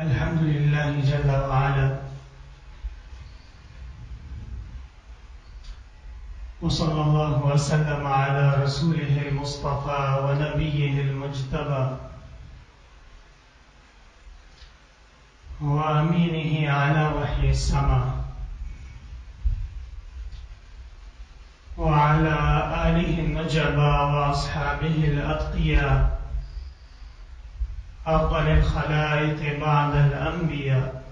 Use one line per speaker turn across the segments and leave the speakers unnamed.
الحمد لله جل وعلا، وصلى الله وسلم على رسوله المصطفى ونبيه المجتبى وأمينه على وحي السماء، وعلى آله النجبى وأصحابه الأتقياء، أفضل الخلائق بعد الأنبياء،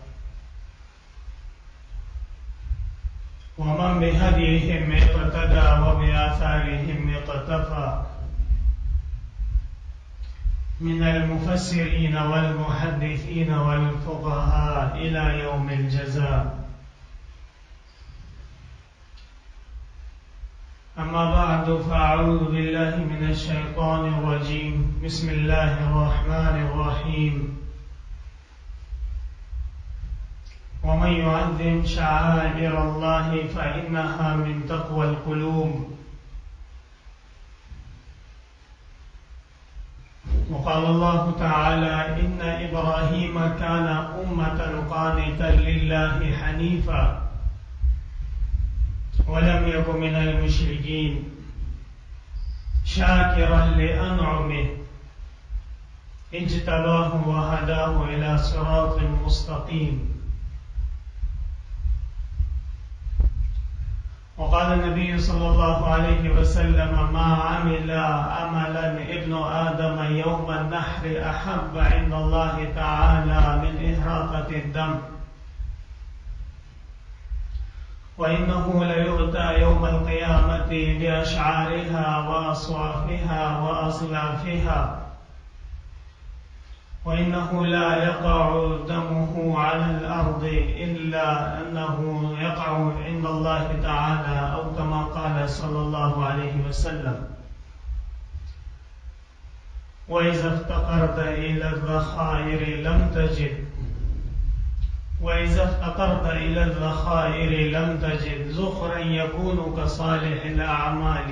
ومن بهديهم اقتدى وبآثارهم اقتفى، من المفسرين والمحدثين والفقهاء إلى يوم الجزاء. أما بعد، فأعوذ بالله من الشيطان الرجيم. بسم الله الرحمن الرحيم. ومن يعظم شعائر الله فإنها من تقوى القلوب. وقال الله تعالى: إن إبراهيم كان أمة قانتا لله حنيفا ولم يكن من المشركين شاكرا لأنعمه اجتباه وهداه إلى صراط مستقيم. وقال النبي صلى الله عليه وسلم: ما عمل عملا ابن آدم يوم النحر أحب عند الله تعالى من إهراقة الدم، وإنه ليؤتى يوم القيامة بأشعارها وأصوافها وأصلافها، وإنه لا يقع دمه على الأرض إلا أنه يقع عند الله تعالى، أو كما قال صلى الله عليه وسلم. وإذا افتقرت إلى الذخائر لم تجد، وإذا افتقرت إلى الذخائر لم تجد ذخرا يكون كصالح الأعمال.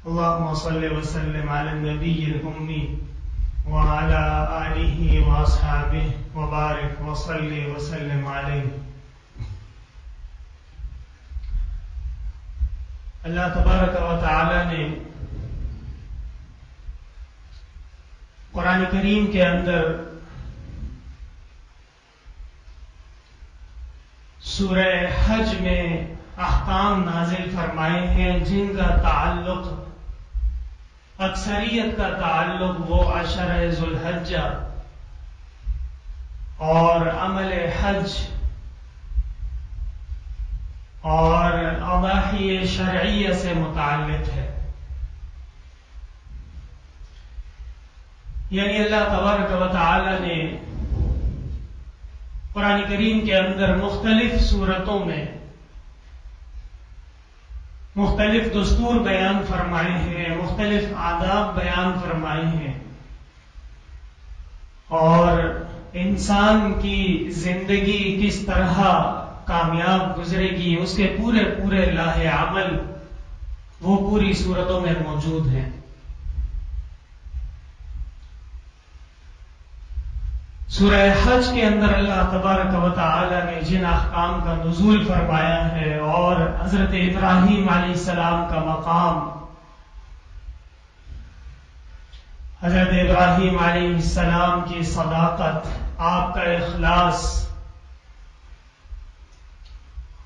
اللهم صل وسلم على النبي الأمي وعلى آله وأصحابه وبارك وصل وسلم عليه. اللہ تبارک و تعالی نے قرآن کریم کے اندر سورہ حج میں احکام نازل فرمائے ہیں جن کا تعلق، اکثریت کا تعلق وہ عشرہ ذو الحجہ اور عمل حج اور اضاحی شرعیہ سے متعلق ہے. یعنی اللہ تبارک و تعالی نے قرآن کریم کے اندر مختلف صورتوں میں مختلف دستور بیان فرمائے ہیں، مختلف آداب بیان فرمائے ہیں، اور انسان کی زندگی کس طرح کامیاب گزرے گی اس کے پورے پورے لاہ عمل وہ پوری صورتوں میں موجود ہیں. سورہ حج کے اندر اللہ تبارک و تعالی نے جن احکام کا نزول فرمایا ہے اور حضرت ابراہیم علیہ السلام کا مقام، حضرت ابراہیم علیہ السلام کی صداقت، آپ کا اخلاص،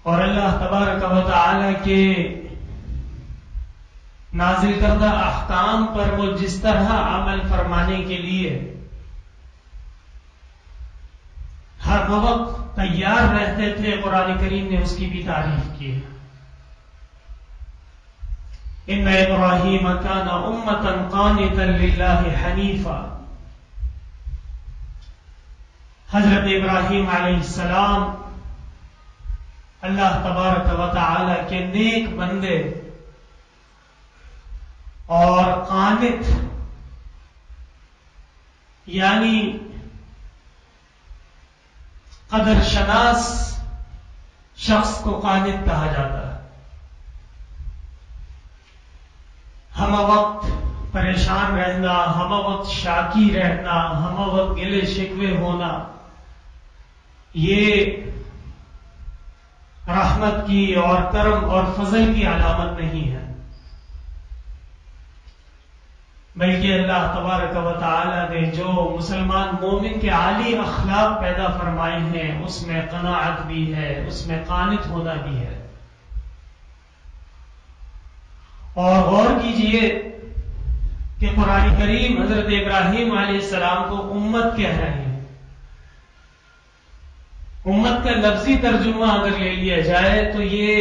اور اللہ تبارک و تعالی کے نازل کردہ احکام پر وہ جس طرح عمل فرمانے کے لیے ہر وقت تیار رہتے تھے، قرآن کریم نے اس کی بھی تعریف کی ہے. ان ابراہیم کان امۃ قانتا للہ حنیفا. حضرت ابراہیم علیہ السلام اللہ تبارک و تعالی کے نیک بندے اور قانت، یعنی قدر شناس شخص کو قانت کہا جاتا ہے. ہم وقت پریشان رہنا، ہم وقت شاکی رہنا، ہم وقت گلے شکوے ہونا، یہ رحمت کی اور کرم اور فضل کی علامت نہیں ہے، بلکہ اللہ تبارک و تعالی نے جو مسلمان مومن کے عالی اخلاق پیدا فرمائے ہیں اس میں قناعت بھی ہے، اس میں قانت ہونا بھی ہے۔ اور غور کیجئے کہ قرآن کریم حضرت ابراہیم علیہ السلام کو امت کہہ رہے ہیں۔ امت کا لفظی ترجمہ اگر لے لیا جائے تو یہ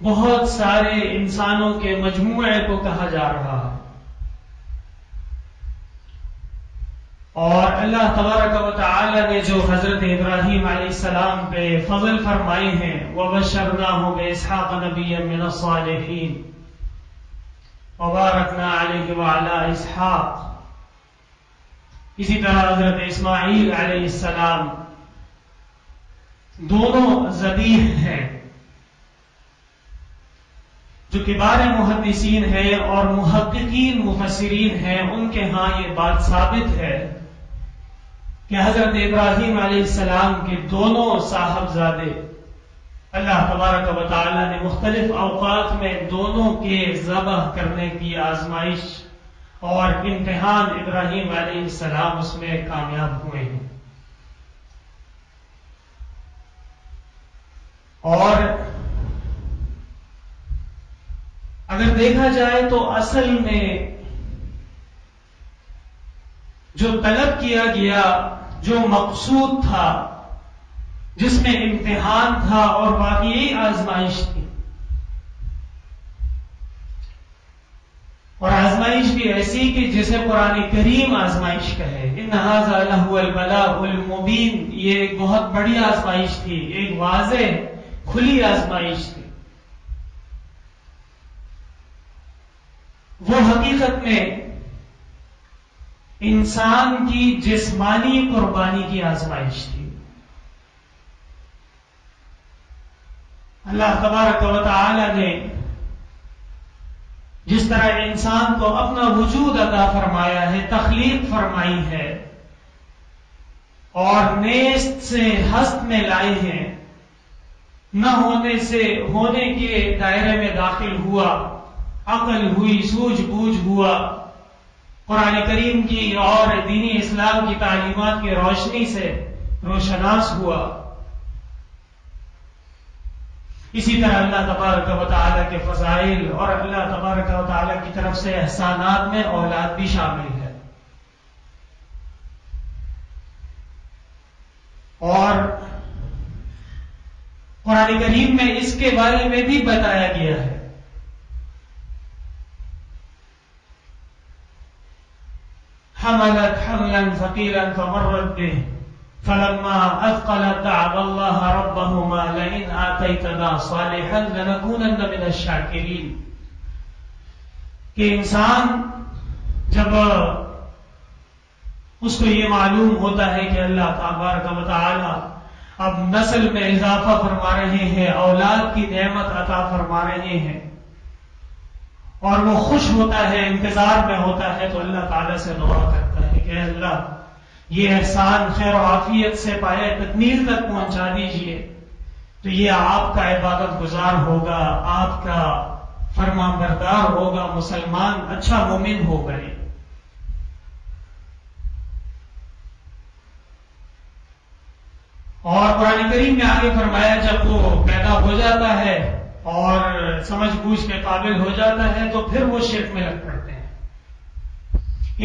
بہت سارے انسانوں کے مجموعے کو کہا جا رہا ہے، اور اللہ تبارک و تعالی نے جو حضرت ابراہیم علیہ السلام پہ فضل فرمائے ہیں، وَبَشَّرْنَاهُ بِإِسْحَاقَ نَبِيًّا مِّنَ الصَّالِحِينَ وَبَارَكْنَا عَلَيْهِ وَعَلَىٰ إِسْحَاقَ، اسی طرح حضرت اسماعیل علیہ السلام دونوں ذبیح ہیں، جو کبار محدثین ہیں اور محققین مفسرین ہیں، ان کے ہاں یہ بات ثابت ہے کہ حضرت ابراہیم علیہ السلام کے دونوں صاحبزادے اللہ تبارک و تعالی نے مختلف اوقات میں دونوں کے ذبح کرنے کی آزمائش اور امتحان ابراہیم علیہ السلام اس میں کامیاب ہوئے ہیں۔ اور اگر دیکھا جائے تو اصل میں جو طلب کیا گیا، جو مقصود تھا، جس میں امتحان تھا اور واقعی آزمائش تھی، اور آزمائش بھی ایسی کہ جسے قرآن کریم آزمائش کہے، ان ھذا لہو البلاء المبین، یہ ایک بہت بڑی آزمائش تھی، ایک واضح کھلی آزمائش تھی۔ وہ حقیقت میں انسان کی جسمانی قربانی کی آزمائش تھی۔ اللہ تبارک و تعالی نے جس طرح انسان کو اپنا وجود عطا فرمایا ہے، تخلیق فرمائی ہے، اور نیست سے ہست میں لائے ہیں، نہ ہونے سے ہونے کے دائرے میں داخل ہوا، عقل ہوئی، سوجھ بوجھ ہوا، قرآن کریم کی اور دینی اسلام کی تعلیمات کی روشنی سے روشناس ہوا۔ اسی طرح اللہ تبارک و تعالیٰ کے فضائل اور اللہ تبارک و تعالیٰ کی طرف سے احسانات میں اولاد بھی شامل ہے، اور قرآن کریم میں اس کے بارے میں بھی بتایا گیا ہے۔ حملت حملا ثقيلا فمرت به فلما اثقلت دعوا الله ربهما لئن آتيتنا صالحا لنكونن من الشاكرين، کہ انسان جب اس کو یہ معلوم ہوتا ہے کہ اللہ تبارک و تعالی اب نسل میں اضافہ فرما رہے ہیں، اولاد کی نعمت عطا فرما رہے ہیں، اور وہ خوش ہوتا ہے، انتظار میں ہوتا ہے، تو اللہ تعالیٰ سے دعا کرتا ہے کہ اللہ یہ احسان خیر و عافیت سے پائے تکمیل تک پہنچا دیجئے، تو یہ آپ کا عبادت گزار ہوگا، آپ کا فرمان بردار ہوگا، مسلمان اچھا مومن ہو گئے۔ اور قرآن کریم میں آگے فرمایا جب وہ پیدا ہو جاتا ہے اور سمجھ بوجھ کے قابل ہو جاتا ہے تو پھر وہ شرک میں لگ پڑتے ہیں۔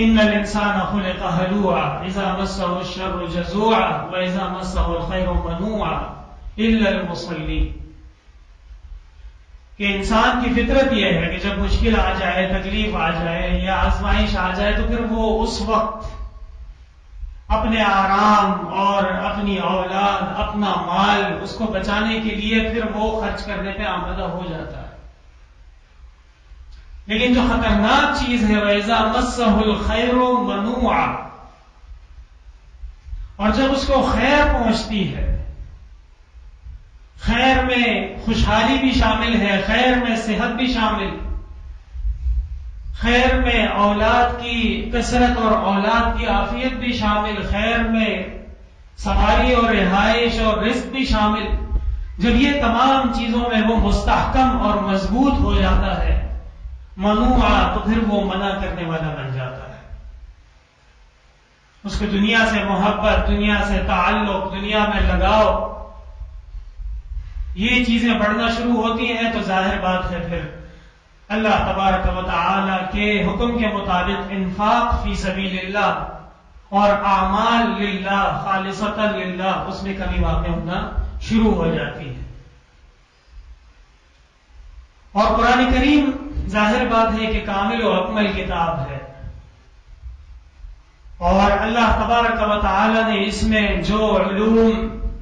ان الانسان خلق ہلوعا اذا مسه الشر جزوعا واذا مسه الخير منوعا الا المصلين، کہ انسان کی فطرت یہ ہے کہ جب مشکل آ جائے، تکلیف آ جائے یا آزمائش آ جائے تو پھر وہ اس وقت اپنے آرام اور اپنی اولاد، اپنا مال، اس کو بچانے کے لیے پھر وہ خرچ کرنے پہ آمادہ ہو جاتا ہے۔ لیکن جو خطرناک چیز ہے وَإِذَا مَسَّهُ الْخَيْرُ مَنُوعًا، اور جب اس کو خیر پہنچتی ہے، خیر میں خوشحالی بھی شامل ہے، خیر میں صحت بھی شامل، خیر میں اولاد کی کثرت اور اولاد کی عافیت بھی شامل، خیر میں سواری اور رہائش اور رزق بھی شامل. جب یہ تمام چیزوں میں وہ مستحکم اور مضبوط ہو جاتا ہے منوعہ، تو پھر وہ منع کرنے والا بن جاتا ہے. اس کو دنیا سے محبت، دنیا سے تعلق، دنیا میں لگاؤ، یہ چیزیں بڑھنا شروع ہوتی ہیں تو ظاہر بات ہے پھر اللہ تبارک و تعالی کے حکم کے مطابق انفاق فی سبیل اللہ اور اعمال للہ خالصتا للہ اس میں کمی واقع ہونا شروع ہو جاتی ہے. اور قرآن کریم ظاہر بات ہے کہ کامل و اکمل کتاب ہے، اور اللہ تبارک و تعالی نے اس میں جو علوم،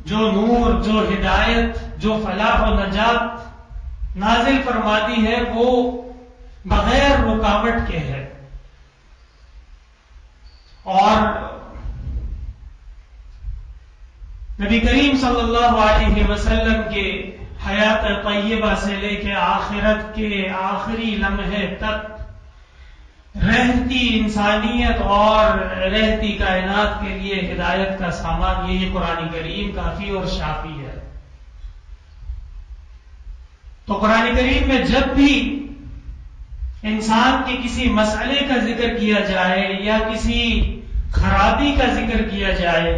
جو نور، جو ہدایت، جو فلاح و نجات نازل فرما دی ہے وہ بغیر رکاوٹ کے ہے. اور نبی کریم صلی اللہ علیہ وسلم کے حیات طیبہ سے لے کے آخرت کے آخری لمحے تک رہتی انسانیت اور رہتی کائنات کے لیے ہدایت کا سامان یہی قرآن کریم کافی اور شافی ہے. تو قرآن کریم میں جب بھی انسان کے کسی مسئلے کا ذکر کیا جائے یا کسی خرابی کا ذکر کیا جائے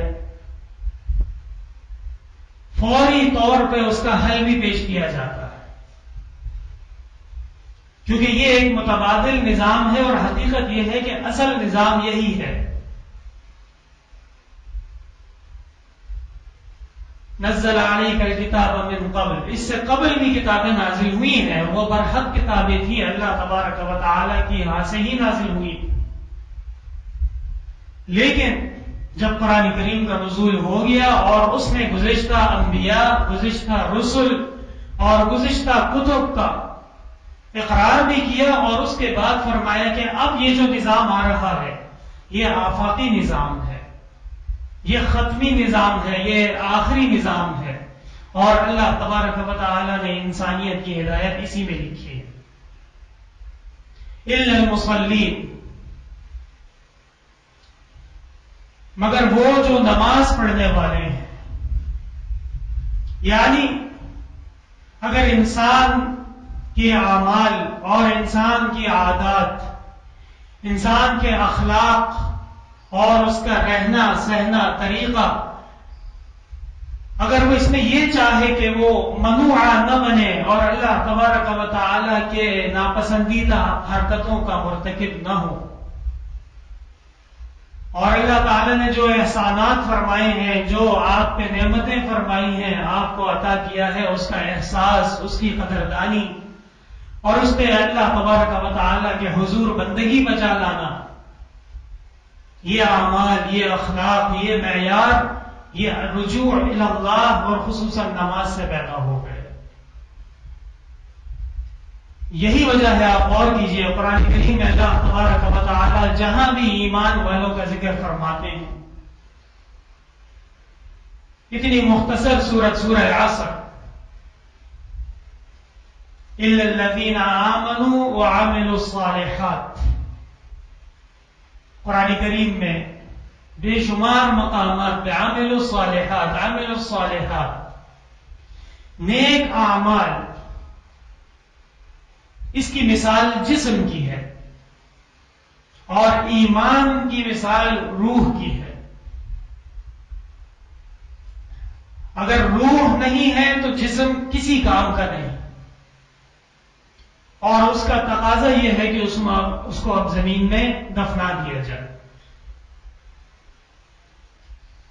فوری طور پہ اس کا حل بھی پیش کیا جاتا ہے، کیونکہ یہ ایک متبادل نظام ہے اور حقیقت یہ ہے کہ اصل نظام یہی ہے. نزل علیک الکتاب من قبل، اس سے قبل بھی کتابیں نازل ہوئی ہیں، وہ برحق کتابیں تھیں، اللہ تبارک و تعالی کی یہاں سے ہی نازل ہوئی. لیکن جب قرآن کریم کا نزول ہو گیا اور اس نے گزشتہ انبیاء، گزشتہ رسل اور گزشتہ کتب کا اقرار بھی کیا اور اس کے بعد فرمایا کہ اب یہ جو نظام آ رہا ہے یہ آفاقی نظام ہے، یہ ختمی نظام ہے، یہ آخری نظام ہے، اور اللہ تبارک و تعالی نے انسانیت کی ہدایت اسی میں لکھی ہے. الا المصلین، مگر وہ جو نماز پڑھنے والے ہیں. یعنی اگر انسان کے اعمال اور انسان کی عادات، انسان کے اخلاق اور اس کا رہنا سہنا طریقہ، اگر وہ اس میں یہ چاہے کہ وہ منوعہ نہ بنے اور اللہ تبارک و تعالی کے ناپسندیدہ حرکتوں کا مرتکب نہ ہو، اور اللہ تعالی نے جو احسانات فرمائے ہیں، جو آپ پہ نعمتیں فرمائی ہیں، آپ کو عطا کیا ہے، اس کا احساس، اس کی قدردانی اور اس پہ اللہ تبارک و تعالی کے حضور بندگی بچا لانا، یہ اعمال، یہ اخلاق، یہ معیار، یہ رجوع الی اللہ اور خصوصاً نماز سے پیدا ہو گئے. یہی وجہ ہے، آپ غور کیجئے قرآن کریم میں اللہ تبارک و تعالی جہاں بھی ایمان والوں کا ذکر فرماتے ہیں، اتنی مختصر سورت سورہ عصر، الا الذین آمنوا وعملوا الصالحات، قرآن کریم میں بے شمار مقامات پہ عملوا الصالحات، عملوا الصالحات، نیک اعمال. اس کی مثال جسم کی ہے اور ایمان کی مثال روح کی ہے. اگر روح نہیں ہے تو جسم کسی کام کا نہیں، اور اس کا تقاضا یہ ہے کہ اس کو اب زمین میں دفنا دیا جائے.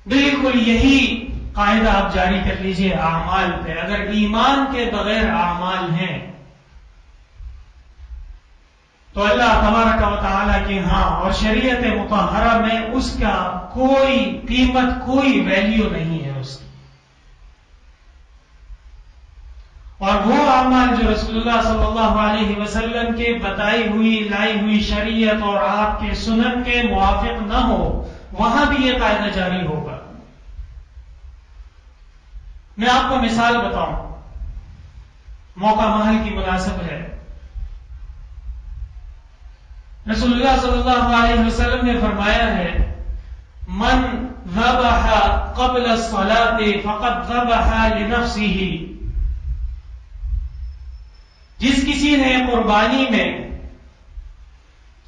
بالکل یہی قاعدہ آپ جاری کر لیجئے اعمال پہ. اگر ایمان کے بغیر اعمال ہیں تو اللہ تبارک و تعالیٰ کے ہاں اور شریعت مطہرہ میں اس کا کوئی قیمت، کوئی ویلیو نہیں ہے اس کی. اور وہ اعمال جو رسول اللہ صلی اللہ علیہ وسلم کے بتائی ہوئی، لائی ہوئی شریعت اور آپ کے سنن کے موافق نہ ہو، وہاں بھی یہ قاعدہ جاری ہوگا. میں آپ کو مثال بتاؤں، موقع محل کی مناسب ہے. رسول اللہ صلی اللہ علیہ وسلم نے فرمایا ہے من ذبح قبل الصلاة فقد ذبح لنفسه، جس کسی نے قربانی میں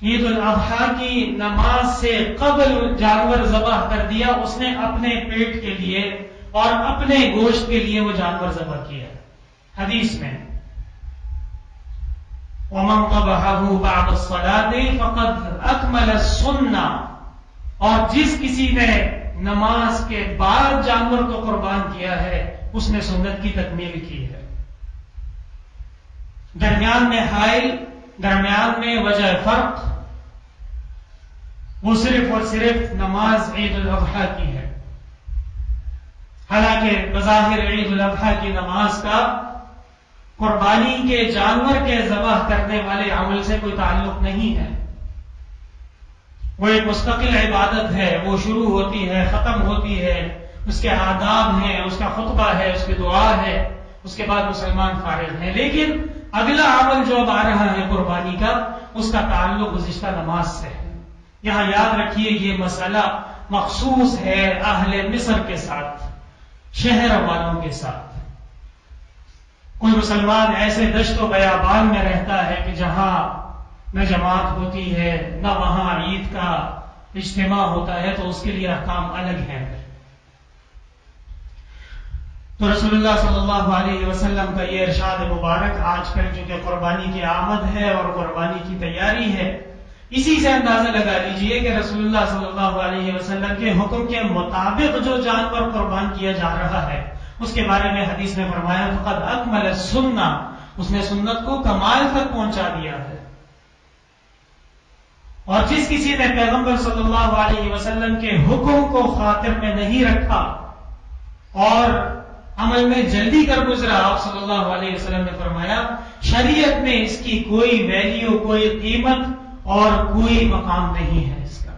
عید الاضحیٰ کی نماز سے قبل جانور ذبح کر دیا، اس نے اپنے پیٹ کے لیے اور اپنے گوشت کے لیے وہ جانور ذبح کیا. حدیث میں وَمَنْ قَبَحَهُ بَعْدَ الصَّلَاةِ فَقَدْ أَكْمَلَ السُّنَّةَ، اور جس کسی نے نماز کے بعد جانور کو قربان کیا ہے اس نے سنت کی تکمیل کی ہے. درمیان میں حائل، درمیان میں وجہ فرق، وہ صرف اور صرف نماز عید الاضحیٰ کی ہے. حالانکہ بظاہر عید الاضحیٰ کی نماز کا قربانی کے جانور کے ذبح کرنے والے عمل سے کوئی تعلق نہیں ہے. وہ ایک مستقل عبادت ہے، وہ شروع ہوتی ہے، ختم ہوتی ہے، اس کے آداب ہیں، اس کا خطبہ ہے، اس کی دعا ہے، اس کے بعد مسلمان فارغ ہیں. لیکن اگلا عمل جو اب آ رہا ہے قربانی کا، اس کا تعلق گزشتہ نماز سے ہے. یہاں یاد رکھیے یہ مسئلہ مخصوص ہے اہل مصر کے ساتھ، شہر والوں کے ساتھ. کوئی مسلمان ایسے دشت و بیابان میں رہتا ہے کہ جہاں نہ جماعت ہوتی ہے، نہ وہاں عید کا اجتماع ہوتا ہے، تو اس کے لیے احکام الگ ہیں. تو رسول اللہ صلی اللہ علیہ وسلم کا یہ ارشاد مبارک آج کل چونکہ قربانی کی آمد ہے اور قربانی کی تیاری ہے، اسی سے اندازہ لگا لیجئے کہ رسول اللہ صلی اللہ علیہ وسلم کے حکم کے مطابق جو جانور قربان کیا جا رہا ہے اس کے بارے میں حدیث میں فرمایا فقد اکمل السنہ، اس نے سنت کو کمال تک پہنچا دیا ہے. اور جس کسی نے پیغمبر صلی اللہ علیہ وسلم کے حکم کو خاطر میں نہیں رکھا اور عمل میں جلدی کر گزرا، آپ صلی اللہ علیہ وسلم نے فرمایا شریعت میں اس کی کوئی ویلیو، کوئی قیمت اور کوئی مقام نہیں ہے اس کا.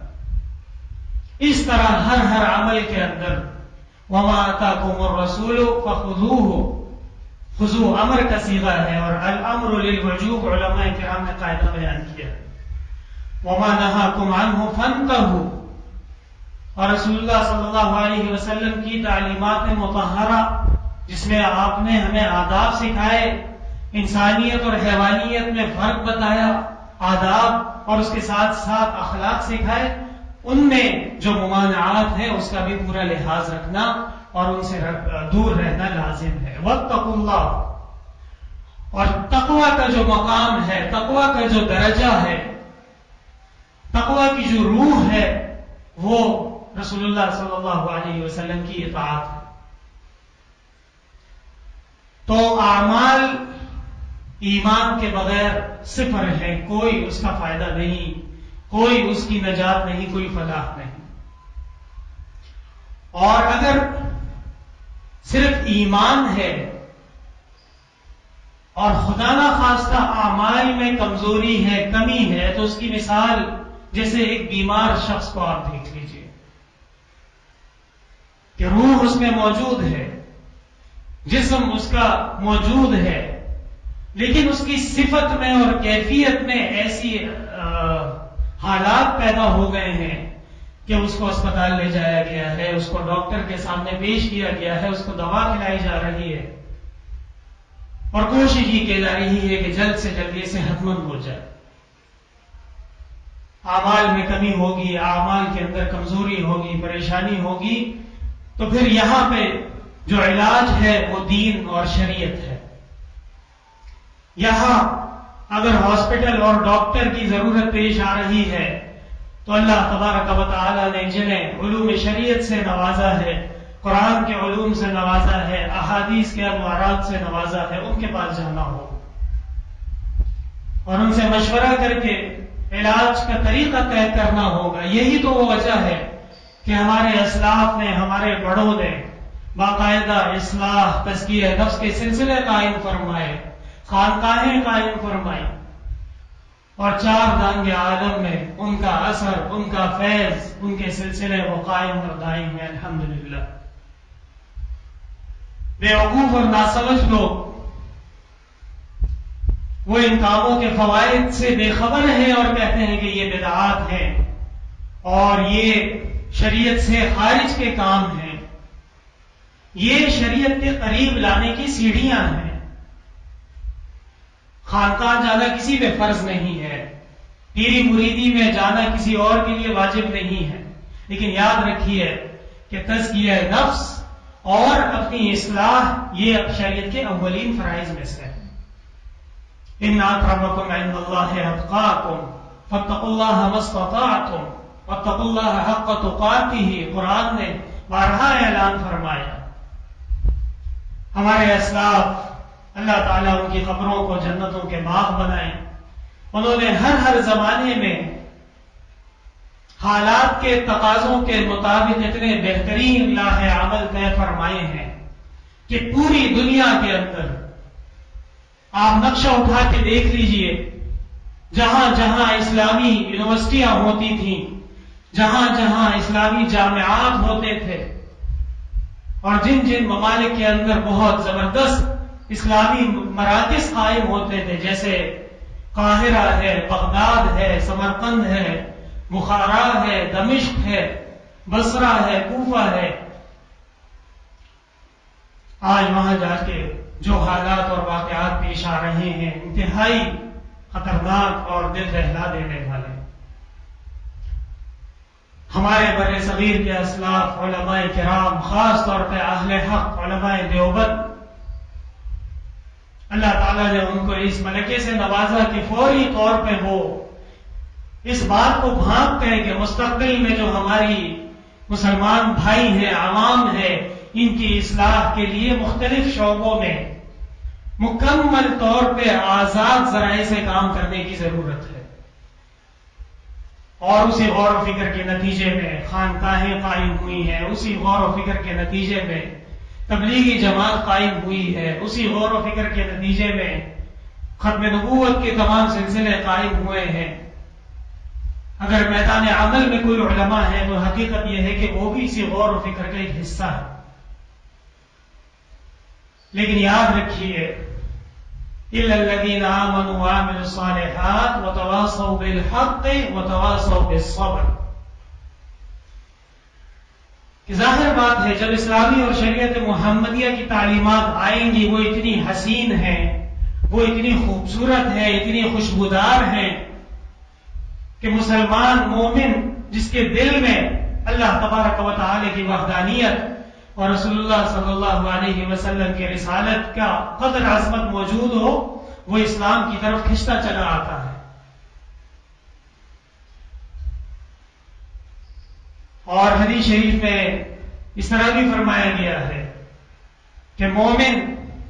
اس طرح ہر عمل کے اندر وَمَا آتَاكُمُ الرَّسُولُ فَخُذُوهُ، خضوع امر کا صیغہ ہے، اور الامر للوجوب علماء کرام نے قاعدہ بیان کیا. وَمَا نَهَاكُمْ عَنْهُ فَانْتَهُوا، اور رسول اللہ صلی اللہ علیہ وسلم کی تعلیمات مطہرہ جس میں آپ نے ہمیں آداب سکھائے، انسانیت اور حیوانیت میں فرق بتایا، آداب اور اس کے ساتھ ساتھ اخلاق سکھائے، ان میں جو ممانعات ہیں اس کا بھی پورا لحاظ رکھنا اور ان سے دور رہنا لازم ہے. واتقوا اللہ، اور تقوی کا جو مقام ہے، تقوی کا جو درجہ ہے، تقوی کی جو روح ہے، وہ رسول اللہ صلی اللہ علیہ وسلم کی اطاعت ہے. تو اعمال ایمان کے بغیر صفر ہے، کوئی اس کا فائدہ نہیں، کوئی اس کی نجات نہیں، کوئی فلاح نہیں. اور اگر صرف ایمان ہے اور خدا نہ خواستہ اعمال میں کمزوری ہے، کمی ہے، تو اس کی مثال جیسے ایک بیمار شخص کو آپ دیکھ لیجئے کہ روح اس میں موجود ہے، جسم اس کا موجود ہے، لیکن اس کی صفت میں اور کیفیت میں ایسی حالات پیدا ہو گئے ہیں کہ اس کو اسپتال لے جایا گیا ہے، اس کو ڈاکٹر کے سامنے پیش کیا گیا ہے، اس کو دوا کھلائی جا رہی ہے اور کوشش ہی کی جا رہی ہے کہ جلد سے جلد یہ صحت مند ہو جائے. اعمال میں کمی ہوگی، اعمال کے اندر کمزوری ہوگی، پریشانی ہوگی، تو پھر یہاں پہ جو علاج ہے وہ دین اور شریعت ہے. یہاں اگر ہاسپٹل اور ڈاکٹر کی ضرورت پیش آ رہی ہے تو اللہ تبارک و تعالی نے جنہیں علوم شریعت سے نوازا ہے، قرآن کے علوم سے نوازا ہے، احادیث کے انوارات سے نوازا ہے، ان کے پاس جانا ہو اور ان سے مشورہ کر کے علاج کا طریقہ طے کرنا ہوگا. یہی تو وہ وجہ ہے کہ ہمارے اسلاف نے، ہمارے بڑوں نے باقاعدہ اصلاح، تزکیہ نفس کے سلسلے قائم فرمائے، خانقاہیں قائم فرمائی، اور 4 دانگ عالم میں ان کا اثر، ان کا فیض، ان کے سلسلے وہ قائم اور دائم ہے الحمدللہ. بے وقوف اور ناسمجھ لوگ وہ ان کاموں کے فوائد سے بے خبر ہیں اور کہتے ہیں کہ یہ بدعات ہیں اور یہ شریعت سے خارج کے کام ہیں، یہ شریعت کے قریب لانے کی سیڑھیاں ہیں۔ خانقاہ جانا کسی پہ فرض نہیں ہے، پیری مریدی میں جانا کسی اور کے لیے واجب نہیں ہے، لیکن یاد رکھیے کہ تزکیہ نفس اور اپنی اصلاح یہ شریعت کے اولین فرائض میں سے ہے۔ ان اکرمکم عند اللہ اتقاکم فاتقوا اللہ ما استطعتم واتقوا اللہ حق تقاتہ، قرآن نے بارہا اعلان فرمایا۔ ہمارے اسلاف اللہ تعالیٰ ان کی قبروں کو جنتوں کے باغ بنائیں، انہوں نے ہر زمانے میں حالات کے تقاضوں کے مطابق اتنے بہترین لاہ عمل طے فرمائے ہیں کہ پوری دنیا کے اندر آپ نقشہ اٹھا کے دیکھ لیجئے، جہاں جہاں اسلامی یونیورسٹیاں ہوتی تھیں، جہاں جہاں اسلامی جامعات ہوتے تھے، اور جن جن ممالک کے اندر بہت زبردست اسلامی مراکز قائم ہوتے تھے، جیسے قاہرہ ہے، بغداد ہے، سمرقند ہے، بخارا ہے، دمشق ہے، بصرہ ہے، کوفہ ہے، آج وہاں جا کے جو حالات اور واقعات پیش آ رہے ہیں انتہائی خطرناک اور دل دہلا دینے والے۔ ہمارے بر صغیر کے اسلاف علماء کرام، خاص طور پہ اہل حق علماء دیوبند، اللہ تعالیٰ نے ان کو اس ملکے سے نوازا کہ فوری طور پہ وہ اس بات کو بھانپتے ہیں کہ مستقبل میں جو ہماری مسلمان بھائی ہیں، عوام ہے، ان کی اصلاح کے لیے مختلف شعبوں میں مکمل طور پہ آزاد ذرائع سے کام کرنے کی ضرورت ہے، اور اسی غور و فکر کے نتیجے میں خانقاہیں قائم ہوئی ہیں، اسی غور و فکر کے نتیجے میں تبلیغی جماعت قائم ہوئی ہے، اسی غور و فکر کے نتیجے میں ختم نبوت کے تمام سلسلے قائم ہوئے ہیں۔ اگر میدان عمل میں کوئی علماء ہے تو حقیقت یہ ہے کہ وہ بھی اسی غور و فکر کا ایک حصہ ہے۔ لیکن یاد رکھیے إِلَّا الَّذِينَ آمَنُوا وَعَمِلُوا الصَّالِحَاتِ وَتَوَاصَوْا بِالْحَقِّ وَتَوَاصَوْا بِالصَّبْرِ، کہ ظاہر بات ہے جب اسلامی اور شریعت محمدیہ کی تعلیمات آئیں گی وہ اتنی حسین ہیں، وہ اتنی خوبصورت ہیں، اتنی خوشبودار ہیں کہ مسلمان مومن جس کے دل میں اللہ تبارک و تعالی کی وحدانیت اور رسول اللہ صلی اللہ علیہ وسلم کی رسالت کا قدر عظمت موجود ہو، وہ اسلام کی طرف کھنچتا چلا آتا ہے۔ اور حدیث شریف میں اس طرح بھی فرمایا گیا ہے کہ مومن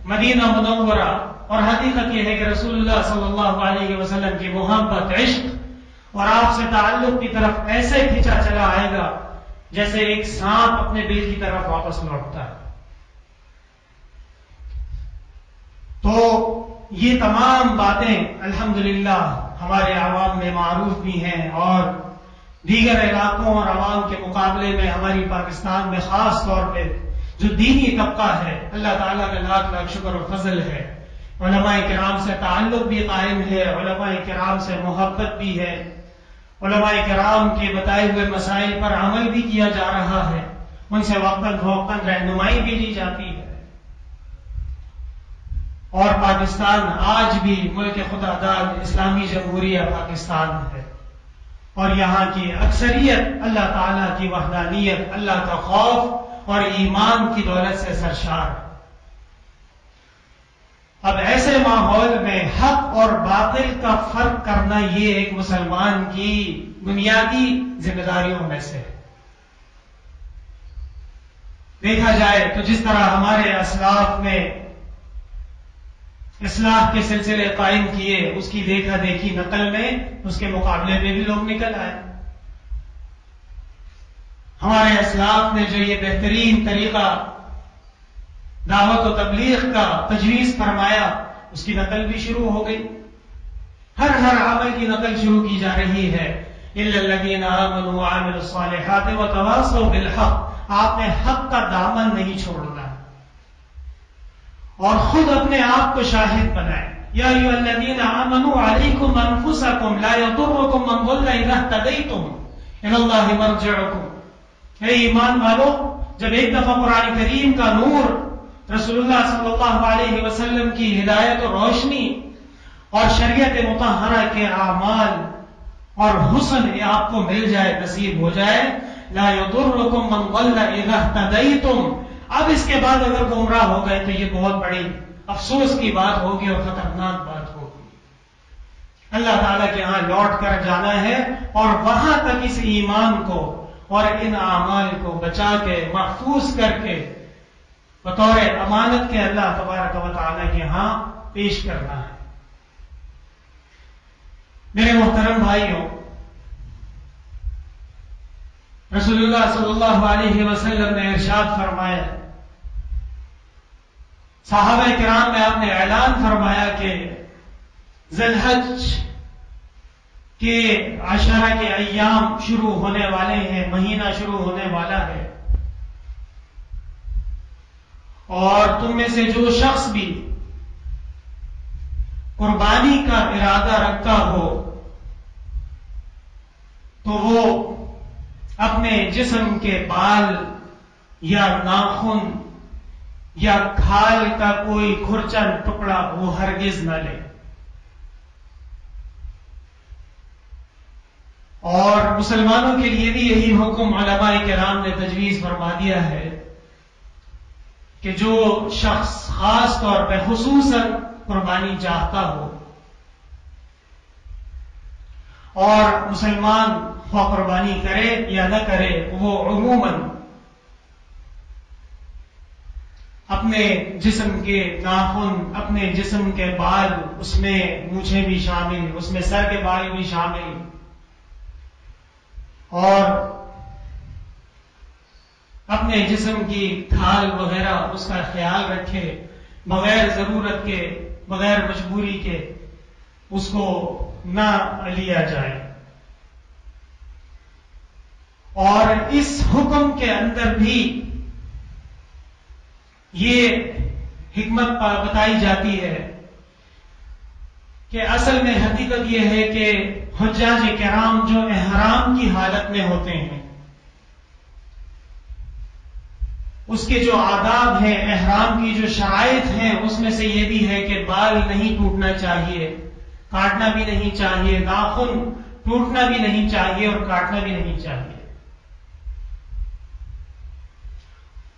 مدینہ منورہ، اور حقیقت یہ ہے کہ رسول اللہ صلی اللہ علیہ وسلم کی محبت، عشق اور آپ سے تعلق کی طرف ایسے کھینچا چلا آئے گا جیسے ایک سانپ اپنے بیل کی طرف واپس لوٹتا ہے۔ تو یہ تمام باتیں الحمدللہ ہمارے عوام میں معروف بھی ہیں، اور دیگر علاقوں اور عوام کے مقابلے میں ہماری پاکستان میں خاص طور پہ جو دینی طبقہ ہے، اللہ تعالیٰ کا لاکھ لاکھ شکر و فضل ہے، علماء کرام سے تعلق بھی قائم ہے، علماء کرام سے محبت بھی ہے، علماء کرام کے بتائے ہوئے مسائل پر عمل بھی کیا جا رہا ہے، ان سے وقتاً فوقتاً رہنمائی بھی لی جاتی ہے، اور پاکستان آج بھی ملک خدا داد اسلامی جمہوریہ پاکستان ہے، اور یہاں کی اکثریت اللہ تعالیٰ کی وحدانیت، اللہ کا خوف اور ایمان کی دولت سے سرشار ہے۔ اب ایسے ماحول میں حق اور باطل کا فرق کرنا یہ ایک مسلمان کی بنیادی ذمہ داریوں میں سے ہے۔ دیکھا جائے تو جس طرح ہمارے اسلاف نے اصلاح کے سلسلے قائم کیے، اس کی دیکھا دیکھی نقل میں اس کے مقابلے میں بھی لوگ نکل آئے۔ ہمارے اسلاف نے جو یہ بہترین طریقہ دعوت و تبلیغ کا تجویز فرمایا، اس کی نقل بھی شروع ہو گئی، ہر عمل کی نقل شروع کی جا رہی ہے۔ إِلَّا الَّذِينَ آمَنُوا وَعَمِلُوا الصَّالِحَاتِ وَتَوَاصَوْا بِالْحَقِّ، آپ نے حق کا دامن نہیں چھوڑنا، اور خود اپنے آپ کو شاہد بنائیں یا ایھا الذین آمنوا علیکم انفسکم لا یضرکم من ضل اذا اہتدیتم الی اللہ مرجعکم۔ اے ایمان والو، جب ایک دفعہ قرآن کریم کا نور، رسول اللہ صلی اللہ علیہ وسلم کی ہدایت و روشنی اور شریعت مطہرہ کے اعمال اور حسن یہ آپ کو مل جائے، نصیب ہو جائے، لا یضرکم من ضل اذا اہتدیتم، اب اس کے بعد اگر گمراہ ہو گئے تو یہ بہت بڑی افسوس کی بات ہوگی اور خطرناک بات ہوگی۔ اللہ تعالیٰ کے ہاں لوٹ کر جانا ہے اور وہاں تک اس ایمان کو اور ان اعمال کو بچا کے محفوظ کر کے بطور امانت کے اللہ تبارک و تعالیٰ کے ہاں پیش کرنا ہے۔ میرے محترم بھائیوں، رسول اللہ صلی اللہ علیہ وسلم نے ارشاد فرمایا، صحابہ کرام میں آپ نے اعلان فرمایا کہ ذی الحج کے عشرہ کے ایام شروع ہونے والے ہیں، مہینہ شروع ہونے والا ہے، اور تم میں سے جو شخص بھی قربانی کا ارادہ رکھتا ہو تو وہ اپنے جسم کے بال یا ناخن یا کھال کا کوئی کھرچا ٹکڑا وہ ہرگز نہ لے۔ اور مسلمانوں کے لیے بھی یہی حکم علماء کرام نے تجویز فرما دیا ہے کہ جو شخص خاص طور پہ خصوصاً قربانی چاہتا ہو، اور مسلمان خواہ قربانی کرے یا نہ کرے، وہ عموماً اپنے جسم کے ناخن، اپنے جسم کے بال، اس میں مونچھیں بھی شامل، اس میں سر کے بال بھی شامل، اور اپنے جسم کی کھال وغیرہ اس کا خیال رکھے، بغیر ضرورت کے، بغیر مجبوری کے اس کو نہ لیا جائے۔ اور اس حکم کے اندر بھی یہ حکمت بتائی جاتی ہے کہ اصل میں حقیقت یہ ہے کہ حجاج کرام جو احرام کی حالت میں ہوتے ہیں، اس کے جو آداب ہیں، احرام کی جو شرائط ہیں، اس میں سے یہ بھی ہے کہ بال نہیں ٹوٹنا چاہیے، کاٹنا بھی نہیں چاہیے، ناخن ٹوٹنا بھی نہیں چاہیے اور کاٹنا بھی نہیں چاہیے۔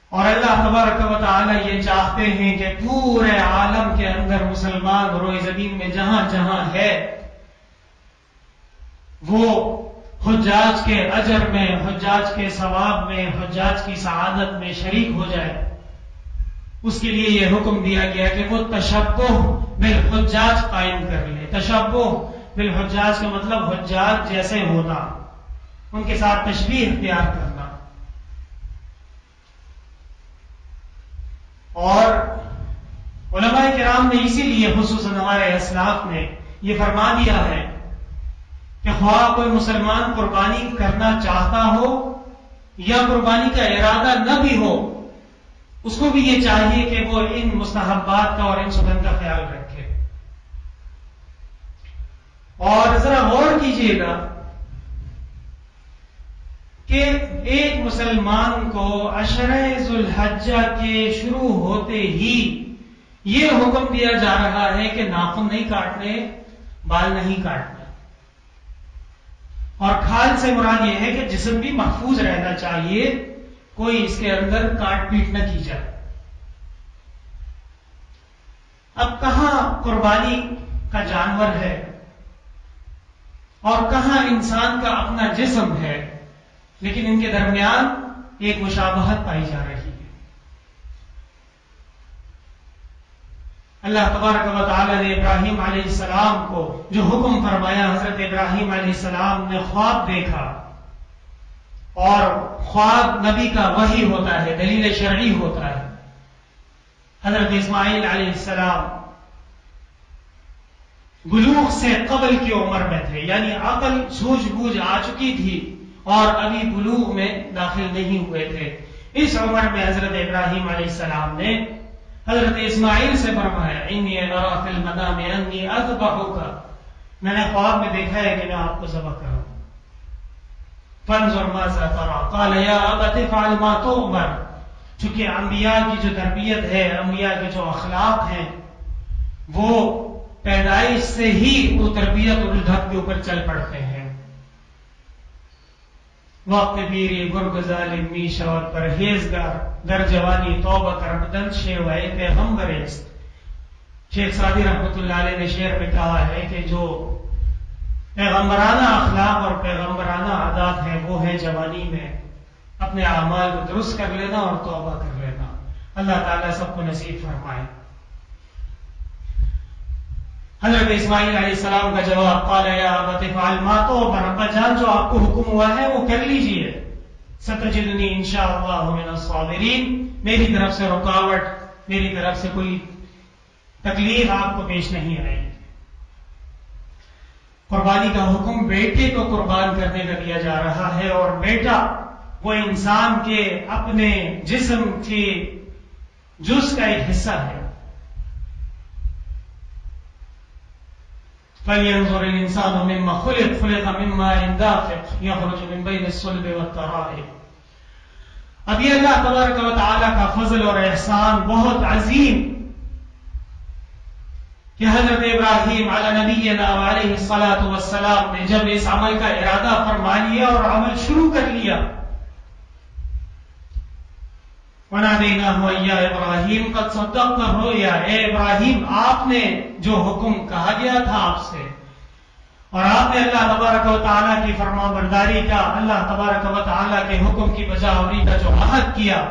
اور اللہ تبارک و تعالی یہ چاہتے ہیں کہ پورے عالم کے اندر مسلمان روئے زمین میں جہاں جہاں ہے وہ حجاج کے اجر میں، حجاج کے ثواب میں، حجاج کی سعادت میں شریک ہو جائے۔ اس کے لیے یہ حکم دیا گیا کہ وہ تشبہ بالحجاج قائم کر لے۔ تشبہ بالحجاج کا مطلب حجاج جیسے ہونا، ان کے ساتھ تشبیہ اختیار کرنا۔ اور علماء کرام نے اسی لیے خصوصاً ہمارے اسلاف نے یہ فرما دیا ہے کہ خواہ کوئی مسلمان قربانی کرنا چاہتا ہو یا قربانی کا ارادہ نہ بھی ہو، اس کو بھی یہ چاہیے کہ وہ ان مستحبات کا اور ان سنن کا خیال رکھے۔ اور ذرا غور کیجیے گا کہ ایک مسلمان کو عشرہ ذو الحجہ کے شروع ہوتے ہی یہ حکم دیا جا رہا ہے کہ ناخن نہیں کاٹنے، بال نہیں کاٹنے، اور کھال سے مراد یہ ہے کہ جسم بھی محفوظ رہنا چاہیے، کوئی اس کے اندر کاٹ پیٹ نہ کی جائے۔ اب کہاں قربانی کا جانور ہے اور کہاں انسان کا اپنا جسم ہے، لیکن ان کے درمیان ایک مشابہت پائی جا رہی ہے۔ اللہ تبارک و تعالی نے ابراہیم علیہ السلام کو جو حکم فرمایا، حضرت ابراہیم علیہ السلام نے خواب دیکھا، اور خواب نبی کا وحی ہوتا ہے، دلیل شرعی ہوتا ہے۔ حضرت اسماعیل علیہ السلام بلوغ سے قبل کی عمر میں تھے، یعنی عقل سوجھ بوجھ آ چکی تھی اور ابھی بلوغ میں داخل نہیں ہوئے تھے۔ اس عمر میں حضرت ابراہیم علیہ السلام نے حضرت اسماعیل سے فرمایا انی ارا فی المنام انی اذبحک، میں نے خواب میں دیکھا ہے کہ میں آپ کو ذبح کروں. فانظر ماذا ترى قال یا ابت افعل ما تؤمر. چونکہ انبیاء کی جو تربیت ہے، انبیاء کے جو اخلاق ہیں، وہ پیدائش سے ہی وہ تربیت اور ڈھک کے اوپر چل پڑتے ہیں. وقت بیری گرگ ظالم میشا اور پرہیزگار در جوانی توبہ کرمدن شیوائے پیغمبر است. شیخ سعدی رحمۃ اللہ علیہ نے شعر میں کہا ہے کہ جو پیغمبرانہ اخلاق اور پیغمبرانہ عادات ہیں وہ ہے جوانی میں اپنے اعمال کو درست کر لینا اور توبہ کر لینا. اللہ تعالیٰ سب کو نصیب فرمائے. حضرت اسماعیل علیہ السلام کا جواب قال یا ابت افعل ما تؤمر، ابا جان جو آپ کو حکم ہوا ہے وہ کر لیجئے. ستجدنی انشاءاللہ من الصابرین، میری طرف سے رکاوٹ، میری طرف سے کوئی تکلیف آپ کو پیش نہیں آئے گی. قربانی کا حکم بیٹے کو قربان کرنے کا دیا جا رہا ہے، اور بیٹا وہ انسان کے اپنے جسم کے جز کا ایک حصہ ہے. فَلْيَنْظُرِ الْإِنسَانُ مِمَّا خُلِقَ خُلِقَ مِن مَّاءٍ دَافِقٍ يَخْرُجُ مِن بَيْنِ الصُّلْبِ وَالتَّرَائِبِ. اب یہ اللہ تبارک و تعالیٰ کا فضل اور احسان بہت عظیم کہ حضرت ابراہیم علی نبینا علیہ الصلاۃ والسلام نے جب اس عمل کا ارادہ فرما لیا اور عمل شروع کر لیا، وَنَادَيْنَاهُ يَا إِبْرَاهِيمُ قَدْ صَدَّقْتَ الرُّؤْيَا، اے ابراہیم آپ نے جو حکم کہا گیا تھا آپ سے، اور آپ نے اللہ تبارک و تعالیٰ کی فرما برداری کا، اللہ تبارک و تعالیٰ کے حکم کی بجا آوری کا جو عہد کیا،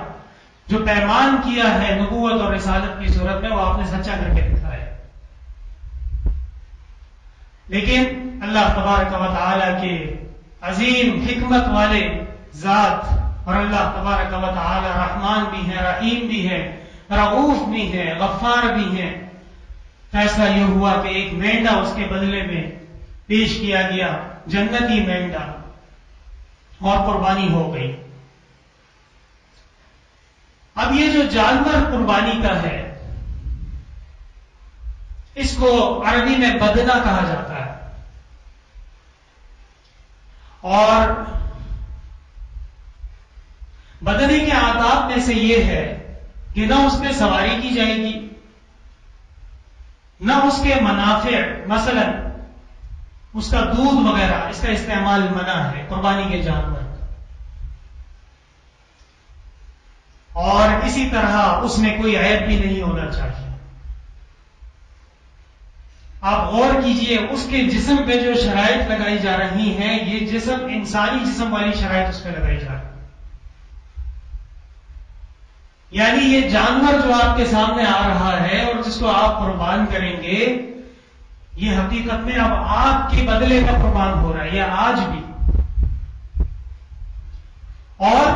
جو پیمان کیا ہے نبوت اور رسالت کی صورت میں، وہ آپ نے سچا کر کے دکھایا. لیکن اللہ تبارک و تعالیٰ کے عظیم حکمت والے ذات، اور اللہ تبارک و تعالی رحمان بھی ہے، رحیم بھی ہے، رؤوف بھی ہے، غفار بھی ہے. فیصلہ یہ ہوا کہ ایک مینڈا اس کے بدلے میں پیش کیا گیا، جنتی مینڈا، اور قربانی ہو گئی. اب یہ جو جانور قربانی کا ہے، اس کو عربی میں بدنہ کہا جاتا ہے. اور بدنے کے آداب میں سے یہ ہے کہ نہ اس پہ سواری کی جائے گی، نہ اس کے منافع، مثلا اس کا دودھ وغیرہ، اس کا استعمال منع ہے قربانی کے جانور. اور اسی طرح اس میں کوئی عیب بھی نہیں ہونا چاہیے. آپ غور کیجئے اس کے جسم پہ جو شرائط لگائی جا رہی ہیں، یہ جسم انسانی جسم والی شرائط اس پہ لگائی جا رہی ہیں. یعنی یہ جانور جو آپ کے سامنے آ رہا ہے اور جس کو آپ قربان کریں گے، یہ حقیقت میں اب آپ کے بدلے کا قربان ہو رہا ہے، یہ آج بھی. اور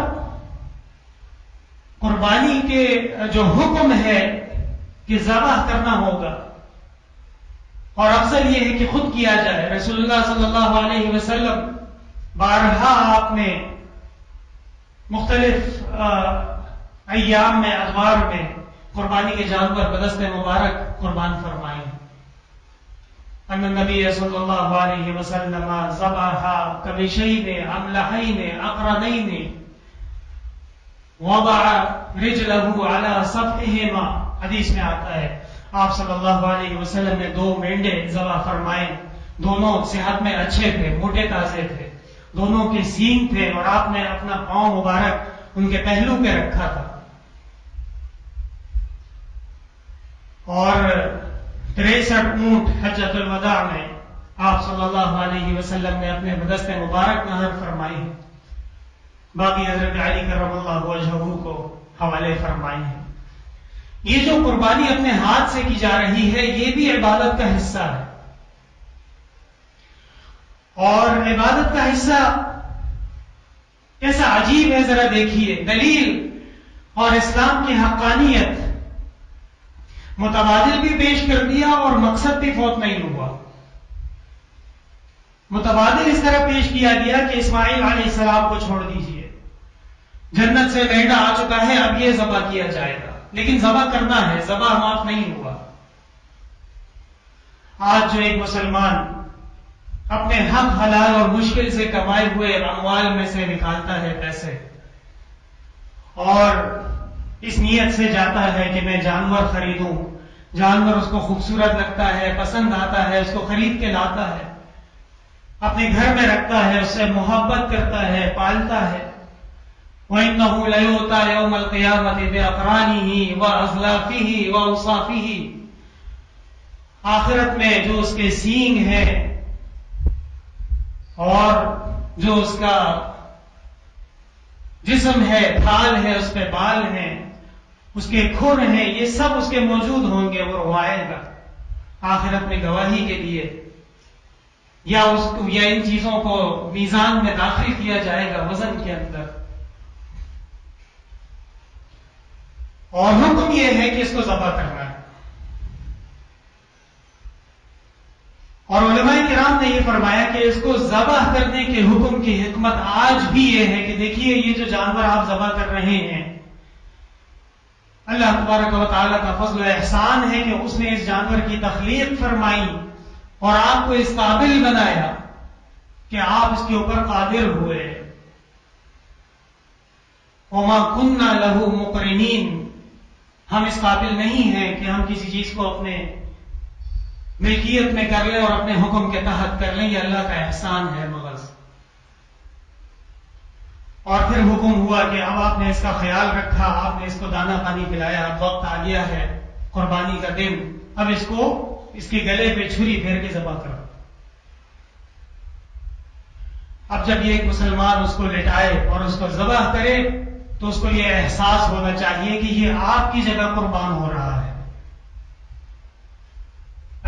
قربانی کے جو حکم ہے کہ ذبح کرنا ہوگا، اور اکثر یہ ہے کہ خود کیا جائے. رسول اللہ صلی اللہ علیہ وسلم بارہا آپ نے مختلف ایام میں، ادوار میں قربانی کے جانور بدست مبارک قربان فرمائے. ان النبی صلی اللہ علیہ وسلم ذبح کبشین املحین اقرنین وضع رجلہ علی صفحہما. حدیث میں آتا ہے آپ صلی اللہ علیہ وسلم نے 2 مینڈے ذبح فرمائے. دونوں صحت میں اچھے تھے، موٹے تازے تھے، دونوں کے سینگ تھے، اور آپ نے اپنا پاؤں مبارک ان کے پہلو پہ رکھا تھا. اور 63 اونٹ حجۃ الوداع میں آپ صلی اللہ علیہ وسلم نے اپنے بدست مبارک نہر فرمائی ہیں. باقی حضرت علی کرم اللہ وجہہ کو حوالے فرمائی ہیں. یہ جو قربانی اپنے ہاتھ سے کی جا رہی ہے، یہ بھی عبادت کا حصہ ہے. اور عبادت کا حصہ کیسا عجیب ہے، ذرا دیکھیے. دلیل اور اسلام کی حقانیت متبادل بھی پیش کر دیا اور مقصد بھی فوت نہیں ہوا. متبادل اس طرح پیش کیا گیا کہ اسماعیل علیہ السلام کو چھوڑ دیجئے، جنت سے مینڈا آ چکا ہے، اب یہ ذبح کیا جائے گا. لیکن ذبح کرنا ہے، ذبح معاف نہیں ہوا۔ آج جو ایک مسلمان اپنے حق حلال اور مشکل سے کمائے ہوئے اموال میں سے نکالتا ہے پیسے، اور اس نیت سے جاتا ہے کہ میں جانور خریدوں، جانور اس کو خوبصورت لگتا ہے، پسند آتا ہے، اس کو خرید کے لاتا ہے، اپنے گھر میں رکھتا ہے، اس سے محبت کرتا ہے، پالتا ہے۔ وَإِنَّهُ لَيُؤْتَى يَوْمَ الْقِيَامَةِ بِأَقْرَانِهِ وَأَزْلَافِهِ وَأَوْصَافِهِ، آخرت میں جو اس کے سینگ ہے اور جو اس کا جسم ہے، تھال ہے، اس پہ بال ہیں، اس کے کھر ہیں، یہ سب اس کے موجود ہوں گے، وہ روائے گا آخرت میں گواہی کے لیے، یا ان چیزوں کو میزان میں داخل کیا جائے گا وزن کے اندر۔ اور حکم یہ ہے کہ اس کو ذبح کرنا ہے۔ اور علماء کرام نے یہ فرمایا کہ اس کو ذبح کرنے کے حکم کی حکمت آج بھی یہ ہے کہ دیکھیے یہ جو جانور آپ ذبح کر رہے ہیں، اللہ تبارک و تعالیٰ کا فضل و احسان ہے کہ اس نے اس جانور کی تخلیق فرمائی اور آپ کو اس قابل بنایا کہ آپ اس کے اوپر قادر ہوئے۔ وما كنا له مقرنین، ہم اس قابل نہیں ہیں کہ ہم کسی چیز کو اپنے ملکیت میں کر لیں اور اپنے حکم کے تحت کر لیں، یہ اللہ کا احسان ہے مغز۔ اور پھر حکم ہوا کہ اب آپ نے اس کا خیال رکھا، آپ نے اس کو دانا پانی پلایا، اب وقت آ گیا ہے قربانی کا دن، اب اس کو اس کے گلے پہ چھری پھیر کے ذبح کرو۔ اب جب یہ ایک مسلمان اس کو لٹائے اور اس کو ذبح کرے تو اس کو یہ احساس ہونا چاہیے کہ یہ آپ کی جگہ قربان ہو رہا ہے۔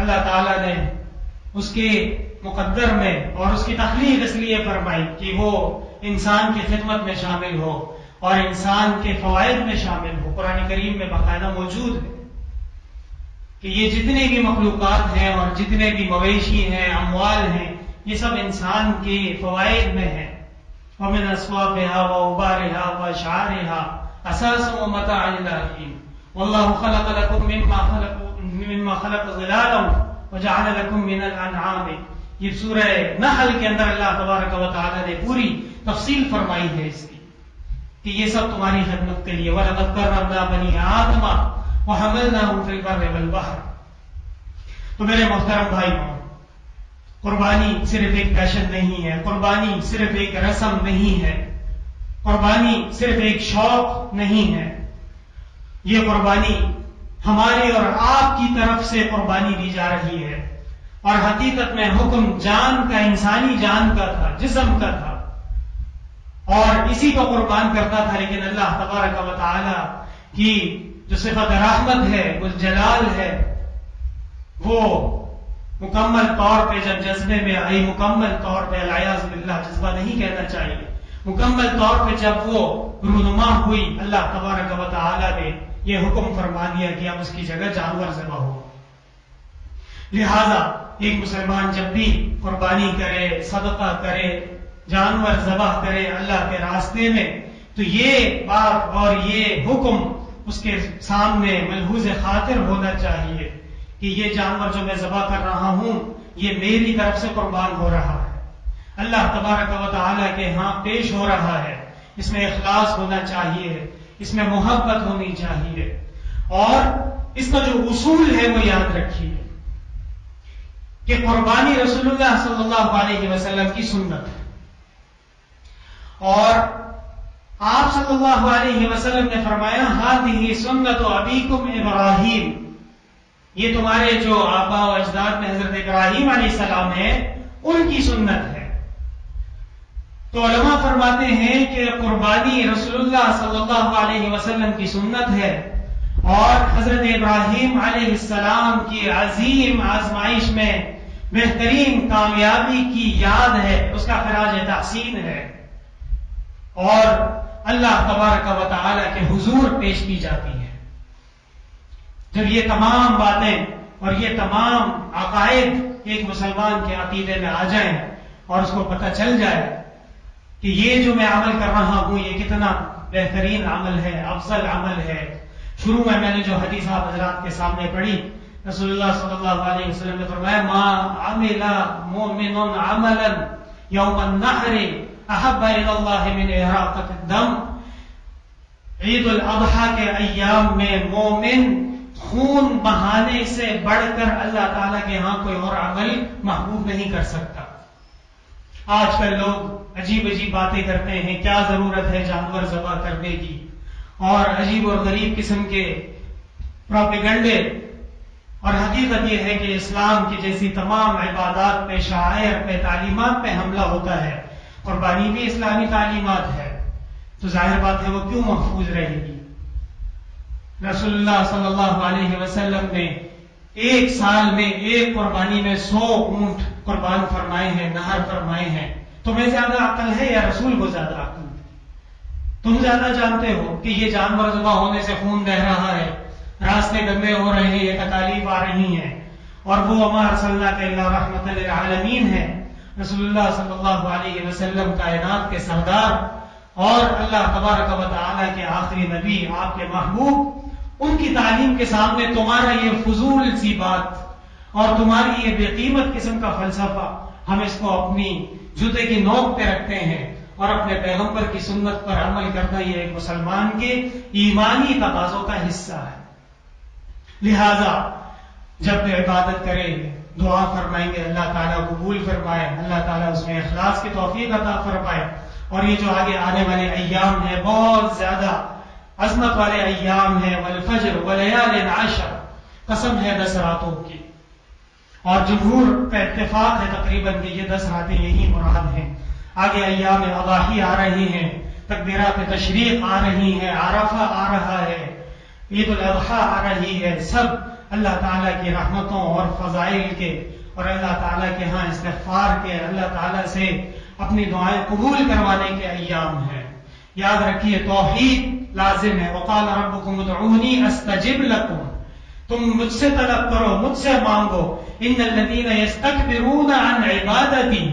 اللہ تعالیٰ نے اس کے مقدر میں اور اس کی تخلیق اس لیے فرمائی کہ وہ انسان کی خدمت میں شامل ہو اور انسان کے فوائد میں شامل ہو۔ قرآن کریم میں باقاعدہ موجود ہے کہ یہ جتنے بھی مخلوقات ہیں اور جتنے بھی مویشی ہیں، اموال ہیں، یہ سب انسان کے فوائد میں ہیں۔ وَمِنْ أَصْوَافِهَا وَأَوْبَارِهَا وَأَشْعَارِهَا أَثَاثٌ وَمَتَاعٌ إِلَى حِينٍ وَاللَّهُ خَلَقَ لَكُم مِّمَّا خَلَقَ ظِلَالًا وَجَعَلَ لَكُم مِّنَ الْأَنْعَامِ، یہ سورہ نحل کے اندر اللہ تبارک و تعالیٰ نے پوری تفصیل فرمائی ہے اس کی کہ یہ سب تمہاری خدمت کے لیے۔ وَلَقَدْ كَرَّمْنَا بَنِي آدَمَ وَحَمَلْنَاهُمْ فِي الْبَرِّ وَالْبَحْرِ۔ تو میرے محترم بھائیوں، قربانی صرف ایک فیشن نہیں ہے، قربانی صرف ایک رسم نہیں ہے، قربانی صرف ایک شوق نہیں ہے، یہ قربانی ہماری اور آپ کی طرف سے قربانی دی جا رہی ہے، اور حقیقت میں حکم جان کا، انسانی جان کا تھا، جسم کا تھا، اور اسی کو قربان کرتا تھا۔ لیکن اللہ تبارک و تعالی کی جو صفت رحمت ہے، وہ جلال ہے، وہ مکمل طور پہ جب جذبے میں آئی، مکمل طور پہ العیاذ باللہ جذبہ نہیں کہنا چاہیے، مکمل طور پہ جب وہ رونما ہوئی، اللہ تبارک و تعالی نے یہ حکم فرما دیا کہ اب اس کی جگہ جانور ذبح ہو۔ لہذا ایک مسلمان جب بھی قربانی کرے، صدقہ کرے، جانور ذبح کرے اللہ کے راستے میں، تو یہ بات اور یہ حکم اس کے سامنے ملحوظ خاطر ہونا چاہیے کہ یہ جانور جو میں ذبح کر رہا ہوں یہ میری طرف سے قربان ہو رہا ہے، اللہ تبارک و تعالیٰ کے ہاں پیش ہو رہا ہے، اس میں اخلاص ہونا چاہیے، اس میں محبت ہونی چاہیے، اور اس کا جو اصول ہے وہ یاد رکھیے کہ قربانی رسول اللہ صلی اللہ علیہ وسلم کی سنت ہے، اور آپ صلی اللہ علیہ وسلم نے فرمایا ہذہ سنت ابیکم ابراہیم، یہ تمہارے جو آبا و اجداد میں حضرت ابراہیم علیہ السلام ہے ان کی سنت ہے۔ تو علماء فرماتے ہیں کہ قربانی رسول اللہ صلی اللہ علیہ وسلم کی سنت ہے، اور حضرت ابراہیم علیہ السلام کی عظیم آزمائش میں بہترین کامیابی کی یاد ہے، اس کا خراج تحسین ہے، اور اللہ تبارک و تعالی کے حضور پیش کی جاتی ہے۔ جب یہ تمام باتیں اور یہ تمام عقائد ایک مسلمان کے عقیدے میں آ جائیں اور اس کو پتہ چل جائے کہ یہ جو میں عمل کر رہا ہوں یہ کتنا بہترین عمل ہے، افضل عمل ہے، شروع میں نے جو حدیث آپ حضرات کے سامنے پڑھی، رسول اللہ صلی اللہ علیہ وسلم نے فرمایا ما عمل مؤمن عملا یوم النحر احب الی اللہ من احراقۃ الدم. عید الاضحیٰ کے ایام میں مومن خون بہانے سے بڑھ کر اللہ تعالیٰ کے ہاں کوئی اور عمل محبوب نہیں کر سکتا. آج کل لوگ عجیب عجیب باتیں کرتے ہیں، کیا ضرورت ہے جانور ذبح کرنے کی، اور عجیب اور غریب قسم کے پروپیگنڈے. اور حقیقت یہ ہے کہ اسلام کی جیسی تمام عبادات پہ، شعائر پہ، تعلیمات پہ حملہ ہوتا ہے. قربانی بھی اسلامی تعلیمات ہے، تو ظاہر بات ہے وہ کیوں محفوظ رہے گی. رسول اللہ صلی اللہ علیہ وسلم نے ایک سال میں ایک قربانی میں 100 اونٹ قربان فرمائے ہیں، نہر فرمائے ہیں. تمہیں زیادہ عقل ہے یا رسول کو زیادہ عقل؟ تم زیادہ جانتے ہو کہ یہ جانور ذبح ہونے سے خون بہ رہا ہے، راستے گندے ہو رہے ہیں، یہ تکالیف آ رہی ہیں، اور وہ وما ارسلناک الا رحمۃ للعالمین ہے. رسول اللہ صلی اللہ علیہ وسلم کائنات کے سردار اور اللہ تبارک و تعالی کے آخری نبی، آپ کے محبوب، ان کی تعلیم کے سامنے تمہارا یہ فضول سی بات اور تمہاری یہ بے قیمت قسم کا فلسفہ، ہم اس کو اپنی جوتے کی نوک پہ رکھتے ہیں، اور اپنے پیغمبر کی سنت پر عمل کرنا یہ ایک مسلمان کے ایمانی تقاضوں کا حصہ ہے. لہذا جب بھی عبادت کریں، دعا فرمائیں گے، اللہ تعالیٰ قبول فرمائے، اللہ تعالیٰ اس میں اخلاص کی توفیق عطا فرمائے. اور یہ جو آگے آنے والے ایام ہیں بہت زیادہ عظمت والے ایام ہیں. والفجر ولیال عشر، قسم ہے 10 راتوں کی، اور جمہور کا اتفاق ہے تقریباً کہ یہ 10 راتیں یہی مراد ہیں. آگے ایام اضاحی آ رہی ہیں، تکبیرات تشریق آ رہی ہیں، عرفہ آ رہا ہے، عید الاضحیٰ آ رہی ہے. سب اللہ تعالیٰ کی رحمتوں اور فضائل کے اور اللہ تعالیٰ کے ہاں استغفار کے، اللہ تعالیٰ سے اپنی دعائیں قبول کروانے کے ایام ہیں. یاد رکھیے توحید لازم ہے. وقال ربکم ادعونی استجب لکم، تم مجھ سے طلب کرو، مجھ سے مانگو. ان الذین یستکبرون عن عبادتی،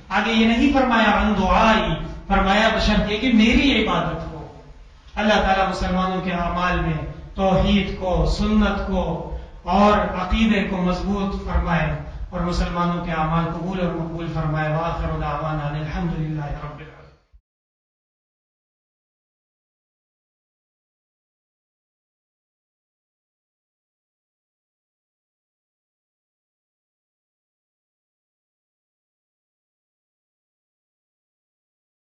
آگے یہ نہیں فرمایا عن دعائی، فرمایا بشرط یہ کہ میری عبادت ہو. اللہ تعالیٰ مسلمانوں کے اعمال میں توحید کو، سنت کو اور عقیدے کو مضبوط فرمائے، اور مسلمانوں کے اعمال قبول اور مقبول فرمائے. وآخر دعوانا الحمد للہ رب العالمین.